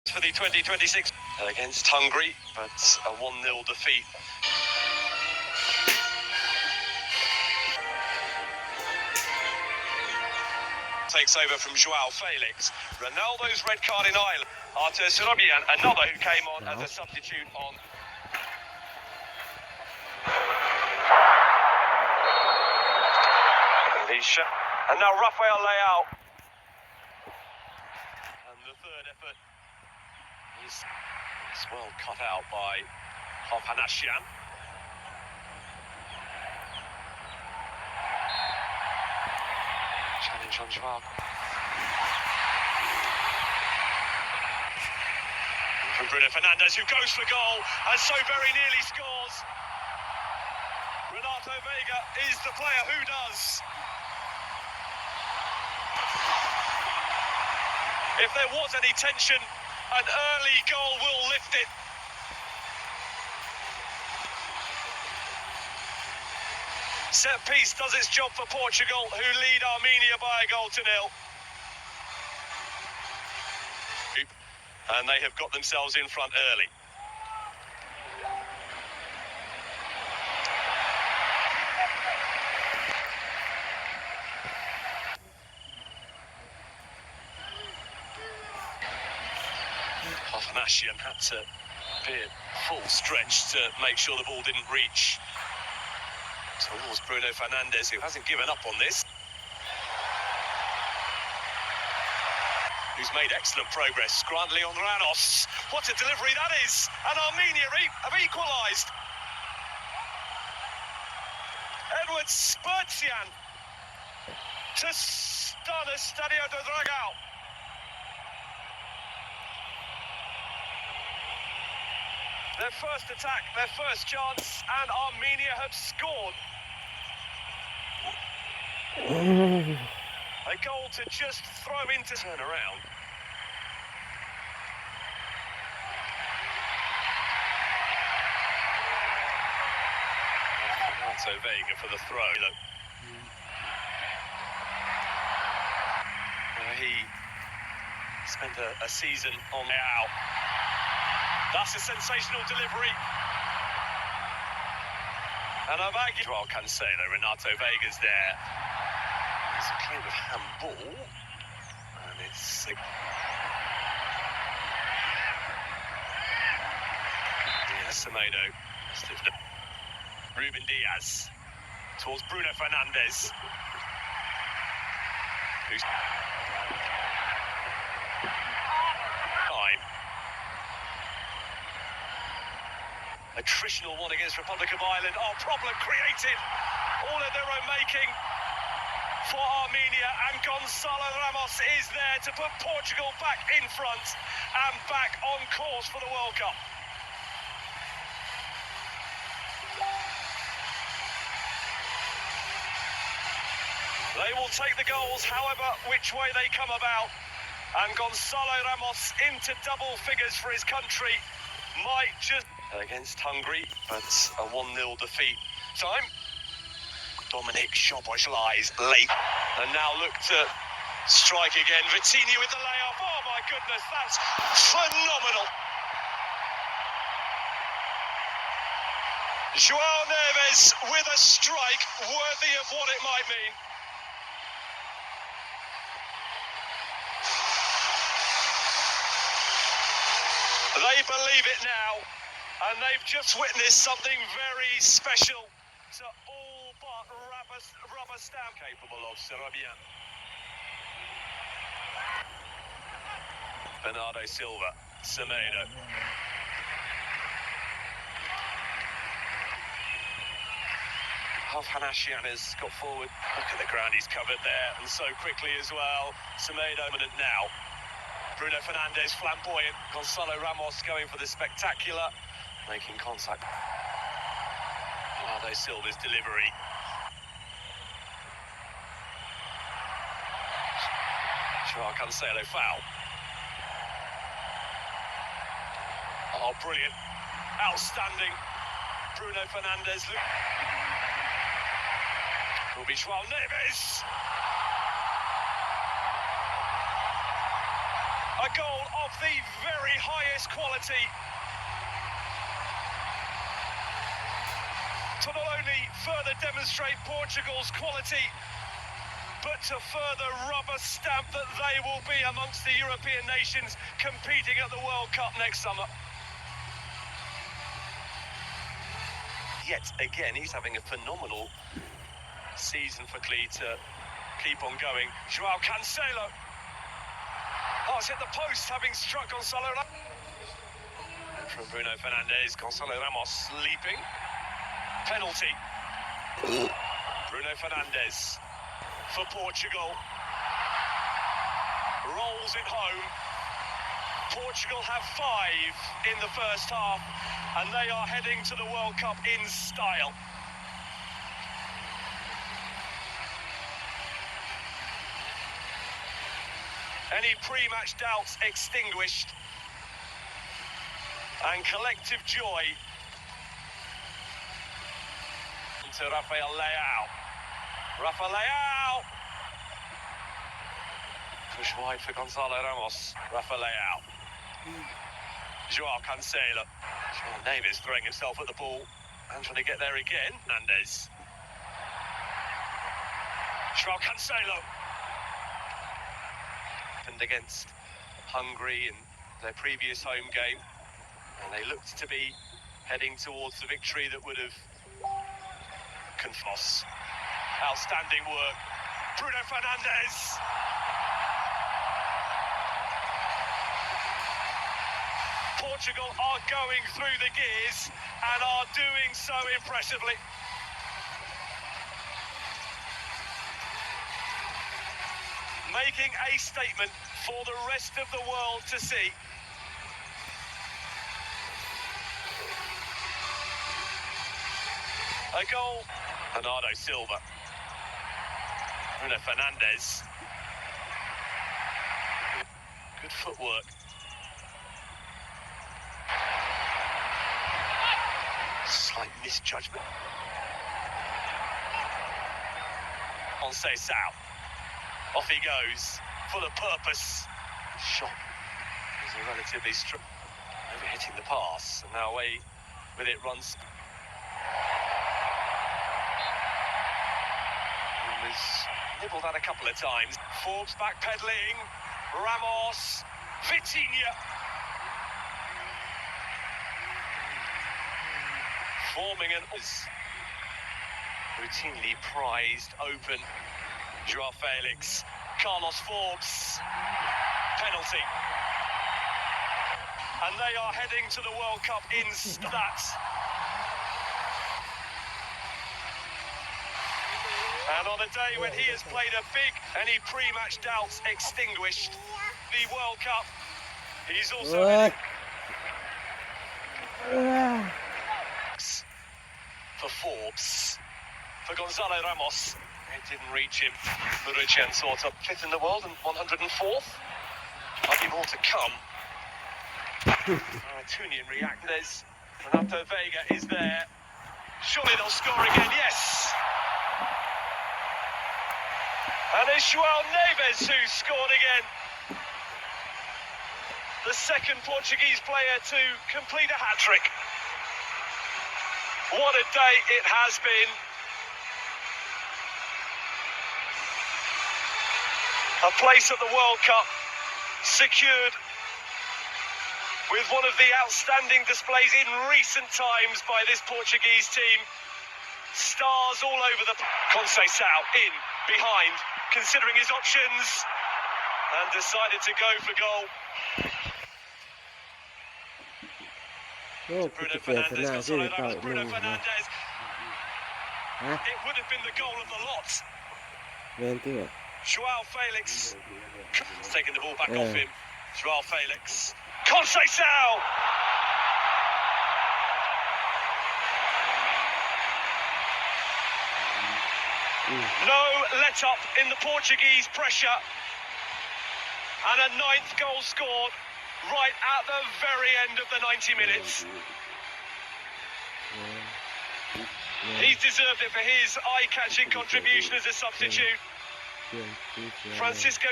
For the 2026 against Hungary, but a 1-0 defeat. Takes over from Joao Felix. Ronaldo's red card in Ireland. Artur Sorobian, another who came on as a substitute on. And now Rafael Leao. And the third effort is well cut out by Hovhannisyan. Challenge on Joao. From Bruno Fernandes, who goes for goal and so very nearly scores. Renato Vega is the player who does. If there was any tension, an early goal will lift it. Set piece does its job for Portugal, who lead Armenia by a goal to nil. And they have got themselves in front early. Hovhannisyan had to be at full stretch to make sure the ball didn't reach towards Bruno Fernandes, who hasn't given up on this. Who's made excellent progress. Grantly on Ranos. What a delivery that is! And Armenia have equalised. Edward Spurtian to stun Estadio do Dragão. Their first attack, their first chance, and Armenia have scored. A goal to just throw into turn around. Renato Vega for the throw. He spent a season on Leao. That's a sensational delivery. And Abagi. Joao Cancelo, Renato Vega's there. It's a kind of handball. And it's... Semedo. Ruben Diaz. Towards Bruno Fernandes. Who's... Attritional one against Republic of Ireland. Oh, problem created. All of their own making for Armenia, and Gonzalo Ramos is there to put Portugal back in front and back on course for the World Cup. They will take the goals however which way they come about, and Gonzalo Ramos into double figures for his country might just... Against Hungary, but a 1-0 defeat. Time. Dominic Szoboszlai's late. And now look to strike again. Vitinha with the layup. Oh my goodness, that's phenomenal. Joao Neves with a strike worthy of what it might mean. They believe it now. And they've just witnessed something very special to all but rubber stamp capable of Sorobian. Bernardo Silva, Semedo. Hovhannisyan has got forward. Look at the ground he's covered there, and so quickly as well. Semedo dominant now. Bruno Fernandes flamboyant. Gonzalo Ramos going for the spectacular. Making contact. Bernardo Silva's delivery. Joao Cancelo foul. Oh, brilliant. Outstanding. Bruno Fernandes. Will be Joao Neves. A goal of the very highest quality to not only further demonstrate Portugal's quality, but to further rubber stamp that they will be amongst the European nations competing at the World Cup next summer. Yet again, he's having a phenomenal season for Clee to keep on going. Joao Cancelo. Oh, it's hit the post, having struck Gonzalo Ramos. From Bruno Fernandes, Gonzalo Ramos leaping. Penalty. Bruno Fernandes for Portugal. Rolls it home. Portugal have 5 in the first half, and they are heading to the World Cup in style. Any pre-match doubts extinguished, and collective joy to Rafael Leao. Rafael Leao! Push wide for Gonzalo Ramos. Rafael Leao. Joao Cancelo. Joao Neves throwing himself at the ball and trying to get there again. Hernandez. Joao Cancelo. And against Hungary in their previous home game, and they looked to be heading towards the victory that would have Confos. Outstanding work. Bruno Fernandes. Portugal are going through the gears and are doing so impressively. Making a statement for the rest of the world to see. A goal. Bernardo Silva. Bruno Fernandes. Good footwork. Slight misjudgment. Conceição. Off he goes, full of purpose. Shot is a relatively strong, overhitting the pass, and now away with it runs. He was nibbled at a couple of times. Forbes backpedaling. Ramos. Vitinha. Forming an routinely prized open. Joao Felix, Carlos Forbes, penalty. And they are heading to the World Cup in stats. And on a day when he has played a big, any pre-match doubts extinguished, the World Cup, he's also for Forbes, for Gonzalo Ramos. It didn't reach him. Murican sort of 5th in the world and 104th. Might be more to come. Tunian reacts. Renato Vega is there. Surely they'll score again, yes! And it's Joao Neves who scored again. The second Portuguese player to complete a hat-trick. What a day it has been. A place at the World Cup secured with one of the outstanding displays in recent times by this Portuguese team. Stars all over the... Conceição in, behind, considering his options, and decided to go for goal. Bruno Fernandes, Bruno Fernandes. It would have been the goal of the lot. Joao Felix. Taking the ball back off him. Joao Felix. Conceição! No let up in the Portuguese pressure. And a 9th goal scored right at the very end of the 90 minutes. He's deserved it for his eye-catching contribution as a substitute. Francisco